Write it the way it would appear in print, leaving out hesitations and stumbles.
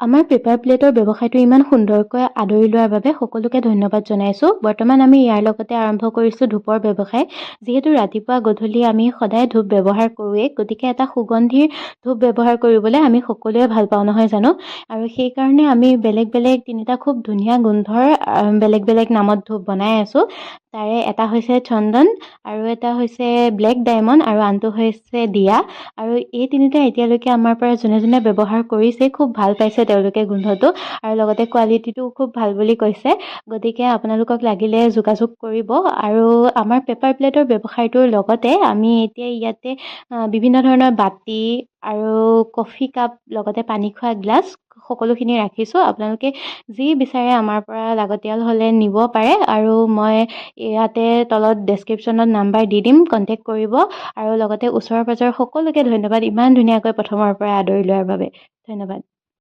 আমাৰ পেপাৰ প্লেটৰ ব্যৱসায়টো ইমান সুন্দৰকৈ আদৰি লোৱাৰ বাবে সকলোকে ধন্যবাদ জনাইছোঁ। বৰ্তমান আমি ইয়াৰ লগতে আৰম্ভ কৰিছোঁ ধূপৰ ব্যৱসায়। যিহেতু ৰাতিপুৱা গধূলি আমি সদায় ধূপ ব্যৱহাৰ কৰোঁৱেই, গতিকে এটা সুগন্ধিৰ ধূপ ব্যৱহাৰ কৰিবলৈ আমি সকলোৱে ভাল পাওঁ নহয় জানো? আৰু সেইকাৰণে আমি বেলেগ বেলেগ তিনিটা খুব ধুনীয়া গোন্ধৰ বেলেগ বেলেগ নামত ধূপ বনাই আছোঁ। তাৰে এটা হৈছে চন্দন, আৰু এটা হৈছে ব্লেক ডায়মণ্ড, আৰু আনটো হৈছে দিয়া। আৰু এই তিনিটা এতিয়ালৈকে আমাৰ পৰা যোনে যোনে ব্যৱহাৰ কৰিছে খুব ভাল পাইছে তেওঁলোকে গোন্ধটো, আৰু লগতে কোৱালিটিটো খুব ভাল বুলি কৈছে। গতিকে আপোনালোকক লাগিলে যোগাযোগ কৰিব। আৰু আমাৰ পেপাৰ প্লেটৰ ব্যৱসায়টোৰ লগতে আমি এতিয়া ইয়াতে বিভিন্ন ধৰণৰ বাতি আৰু কফি কাপ লগতে পানী খোৱা গ্লাছ সকলোখিনি ৰাখিছোঁ। আপোনালোকে যি বিচাৰে আমাৰ পৰা লাগতিয়াল হ'লে নিব পাৰে, আৰু মই ইয়াতে তলত ডেছক্ৰিপশ্যনত নাম্বাৰ দি দিম, কণ্টেক্ট কৰিব। আৰু লগতে ওচৰৰ পাজৰৰ সকলোকে ধন্যবাদ ইমান ধুনীয়াকৈ প্ৰথমৰ পৰা আদৰি লোৱাৰ বাবে। ধন্যবাদ।